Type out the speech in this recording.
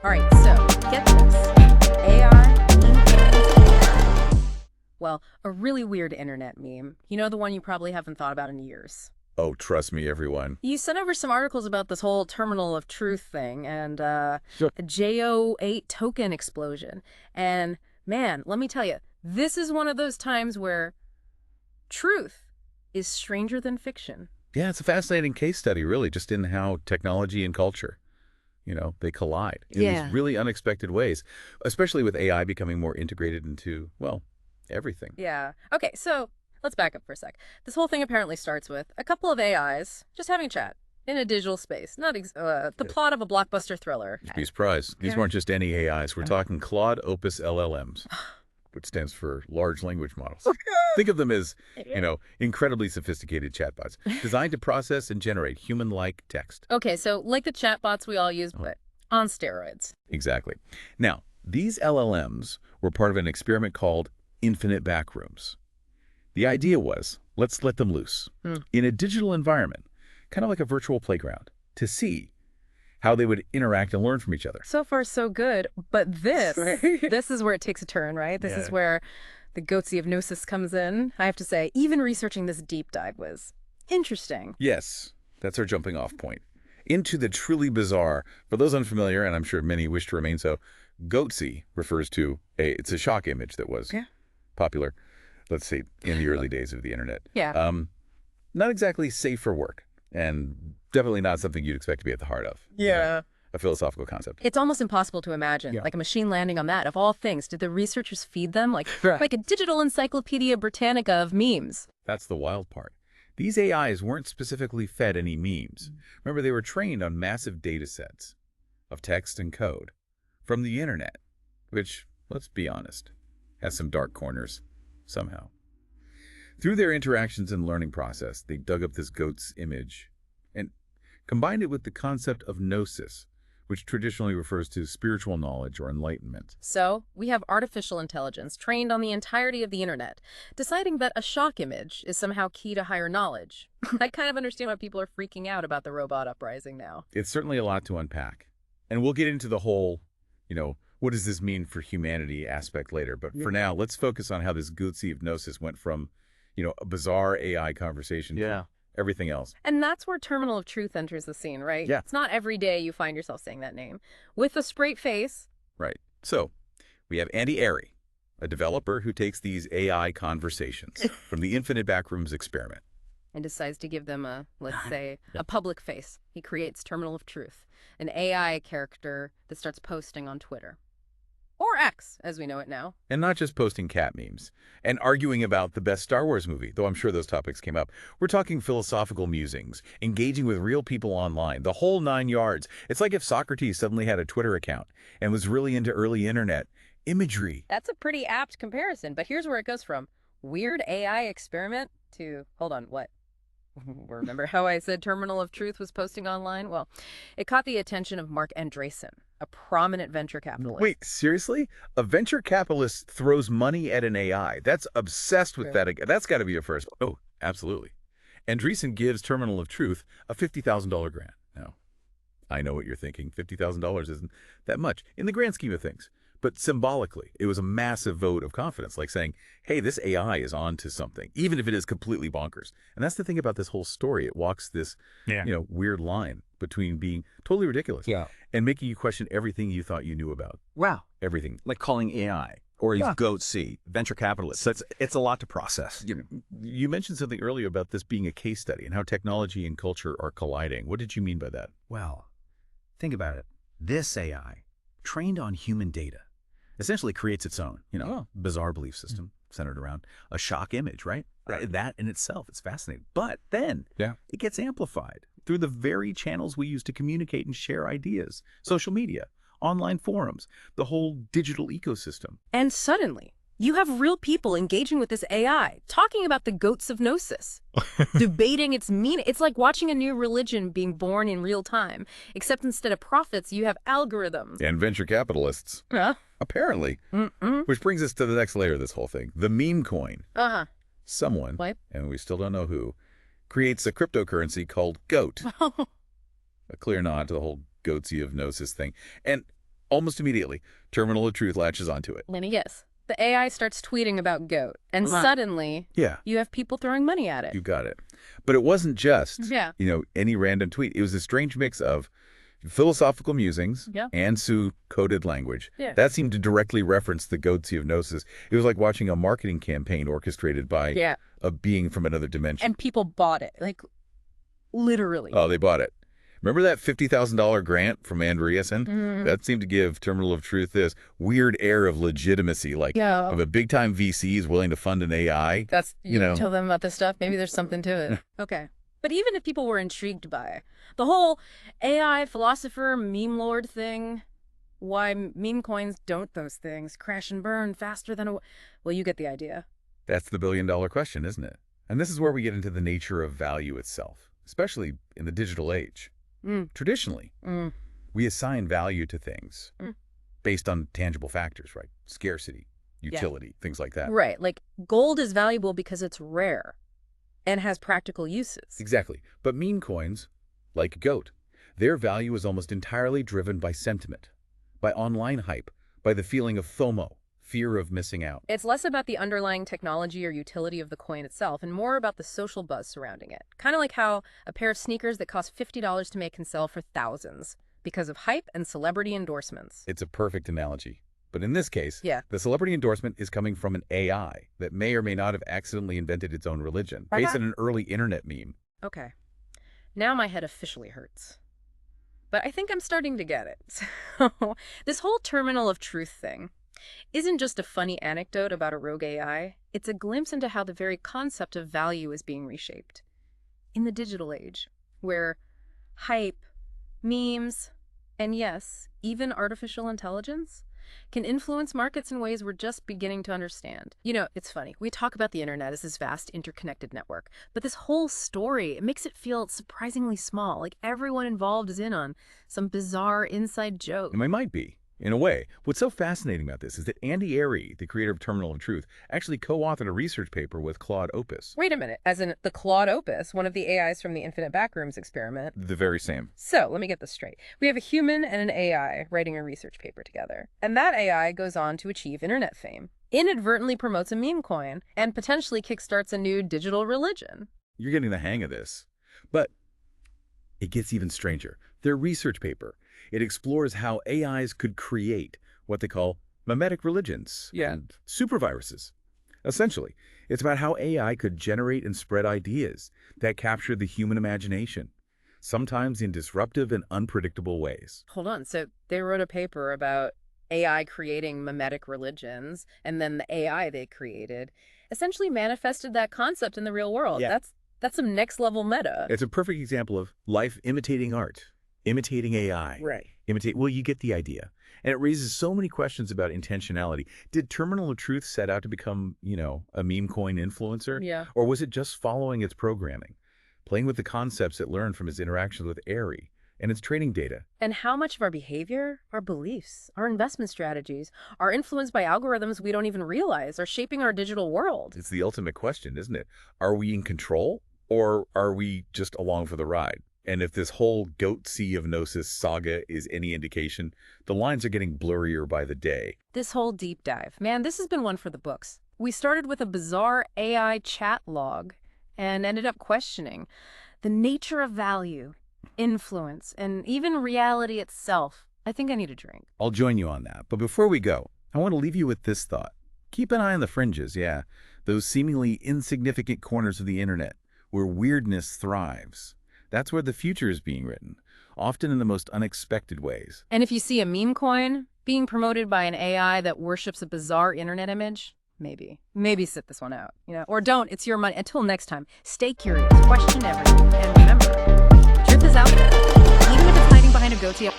All right, so get this. AI influence AI. Well, a really weird internet meme. You know, the one you probably haven't thought about in years. Oh, trust me, everyone. You sent over some articles about this whole terminal of truth thing and Sure. a JO8 token explosion. And man, let me tell you, this is one of those times where truth is stranger than fiction. Yeah, it's a fascinating case study, really, just in how technology and culture, they collide in these Yeah. really unexpected ways, especially with AI becoming more integrated into, well, everything. Yeah. Okay, so let's back up for a sec. This whole thing apparently starts with a couple of AIs just having a chat in a digital space, not the plot of a blockbuster thriller. You'd be surprised. These Yeah. weren't just any AIs. We're talking Claude Opus LLMs, which stands for Large Language Models. Think of them as, incredibly sophisticated chatbots designed to process and generate human-like text. Okay, so like the chatbots we all use, but on steroids. Exactly. Now, these LLMs were part of an experiment called infinite backrooms. The idea was, let's let them loose in a digital environment, kind of like a virtual playground, to see how they would interact and learn from each other. So far, so good. But this is where it takes a turn, right? This is where the goatsy of gnosis comes in. I have to say, even researching this deep dive was interesting. Yes, that's our jumping off point. Into the truly bizarre. For those unfamiliar, and I'm sure many wish to remain so, goatsy refers to it's a shock image that was popular, let's see, in the early days of the internet. Yeah. Not exactly safe for work, and definitely not something you'd expect to be at the heart of. Yeah. A philosophical concept. It's almost impossible to imagine, like a machine landing on that, of all things. Did the researchers feed them like a digital encyclopedia Britannica of memes? That's the wild part. These AIs weren't specifically fed any memes. Remember, they were trained on massive data sets of text and code from the internet, which, let's be honest, has some dark corners somehow. Through their interactions and learning process, they dug up this goat's image and combined it with the concept of gnosis, which traditionally refers to spiritual knowledge or enlightenment. So, we have artificial intelligence trained on the entirety of the internet, deciding that a shock image is somehow key to higher knowledge. I kind of understand why people are freaking out about the robot uprising now. It's certainly a lot to unpack. And we'll get into the whole, what does this mean for humanity aspect later. But for now, let's focus on how this goatsy of gnosis went from, a bizarre AI conversation to everything else. And that's where Terminal of Truth enters the scene, right? Yeah. It's not every day you find yourself saying that name. With a straight face. Right. So we have Andy Airy, a developer who takes these AI conversations from the Infinite Backrooms experiment. And decides to give them let's say, a public face. He creates Terminal of Truth, an AI character that starts posting on Twitter. Or X, as we know it now. And not just posting cat memes and arguing about the best Star Wars movie, though I'm sure those topics came up. We're talking philosophical musings, engaging with real people online, the whole 9 yards. It's like if Socrates suddenly had a Twitter account and was really into early internet imagery. That's a pretty apt comparison, but here's where it goes from weird AI experiment to, hold on, what? Remember how I said Terminal of Truth was posting online? Well, it caught the attention of Mark Andreessen, a prominent venture capitalist. Wait, seriously? A venture capitalist throws money at an AI. That's obsessed with that. That's got to be a first. Oh, absolutely. Andreessen gives Terminal of Truth a $50,000 grant. Now, I know what you're thinking. $50,000 isn't that much in the grand scheme of things. But symbolically, it was a massive vote of confidence, like saying, hey, this AI is on to something, even if it is completely bonkers. And that's the thing about this whole story. It walks this, weird line between being totally ridiculous and making you question everything you thought you knew about. Wow. Everything. Like calling AI or goatsy, venture capitalists. It's a lot to process. You mentioned something earlier about this being a case study and how technology and culture are colliding. What did you mean by that? Well, think about it. This AI, trained on human data, essentially creates its own, bizarre belief system centered around a shock image, right? That in itself is fascinating. But then it gets amplified through the very channels we use to communicate and share ideas, social media, online forums, the whole digital ecosystem. And suddenly, you have real people engaging with this AI, talking about the goats of gnosis, debating its meaning. It's like watching a new religion being born in real time, except instead of prophets, you have algorithms. And venture capitalists. Apparently. Which brings us to the next layer of this whole thing, the meme coin. Someone, and we still don't know who, creates a cryptocurrency called GOAT. A clear nod to the whole goatsy of gnosis thing. And Almost immediately, Terminal of Truth latches onto it. Let me guess. The AI starts tweeting about goat, and suddenly Yeah. you have people throwing money at it. You got it. But it wasn't just, Yeah. any random tweet. It was a strange mix of philosophical musings Yeah. and coded language. Yeah. That seemed to directly reference the goat sea of gnosis. It was like watching a marketing campaign orchestrated by a being from another dimension. And people bought it, like literally. Oh, they bought it. Remember that $50,000 grant from Andreessen? That seemed to give Terminal of Truth this weird air of legitimacy, like of a big-time VC is willing to fund an AI. That's, tell them about this stuff. Maybe there's something to it. Okay. But even if people were intrigued by the whole AI philosopher meme lord thing, why meme coins don't those things crash and burn faster than well, you get the idea. That's the billion-dollar question, isn't it? And this is where we get into the nature of value itself, especially in the digital age. Traditionally, we assign value to things based on tangible factors, right? Scarcity, utility, things like that. Right. Like gold is valuable because it's rare and has practical uses. Exactly. But meme coins, like goat, their value is almost entirely driven by sentiment, by online hype, by the feeling of FOMO, fear of missing out. It's less about the underlying technology or utility of the coin itself and more about the social buzz surrounding it. Kind of like how a pair of sneakers that cost $50 to make can sell for thousands because of hype and celebrity endorsements. It's a perfect analogy. But in this case, Yeah. the celebrity endorsement is coming from an AI that may or may not have accidentally invented its own religion, based on an early internet meme. Okay. Now my head officially hurts. But I think I'm starting to get it. So, this whole terminal of truth thing isn't just a funny anecdote about a rogue AI. It's a glimpse into how the very concept of value is being reshaped. In the digital age, where hype, memes, and yes, even artificial intelligence can influence markets in ways we're just beginning to understand. It's funny. We talk about the internet as this vast interconnected network, but this whole story, it makes it feel surprisingly small, like everyone involved is in on some bizarre inside joke. And it might be, in a way. What's so fascinating about this is that Andy Airy, the creator of Terminal of Truth, actually co-authored a research paper with Claude Opus. Wait a minute. As in the Claude Opus, one of the AIs from the Infinite Backrooms experiment. The very same. So, let me get this straight. We have a human and an AI writing a research paper together. And that AI goes on to achieve internet fame, inadvertently promotes a meme coin, and potentially kickstarts a new digital religion. You're getting the hang of this. But it gets even stranger. Their research paper, it explores how AIs could create what they call memetic religions and superviruses. Essentially, it's about how AI could generate and spread ideas that capture the human imagination, sometimes in disruptive and unpredictable ways. Hold on. So they wrote a paper about AI creating memetic religions, and then the AI they created essentially manifested that concept in the real world. Yeah. That's some next level meta. It's a perfect example of life imitating art, imitating AI. Right. Well, you get the idea. And it raises so many questions about intentionality. Did Terminal of Truth set out to become, a meme coin influencer? Yeah. Or was it just following its programming, playing with the concepts it learned from its interactions with Airy and its training data? And how much of our behavior, our beliefs, our investment strategies are influenced by algorithms we don't even realize are shaping our digital world? It's the ultimate question, isn't it? Are we in control or are we just along for the ride? And if this whole goat sea of gnosis saga is any indication, the lines are getting blurrier by the day. This whole deep dive, man, this has been one for the books. We started with a bizarre AI chat log and ended up questioning the nature of value, influence, and even reality itself. I think I need a drink. I'll join you on that. But before we go, I want to leave you with this thought. Keep an eye on the fringes, those seemingly insignificant corners of the internet where weirdness thrives. That's where the future is being written, often in the most unexpected ways. And if you see a meme coin being promoted by an AI that worships a bizarre internet image, maybe sit this one out, or don't. It's your money. Until next time, stay curious, question everything, and remember, truth is out there, even if it's hiding behind a goatee.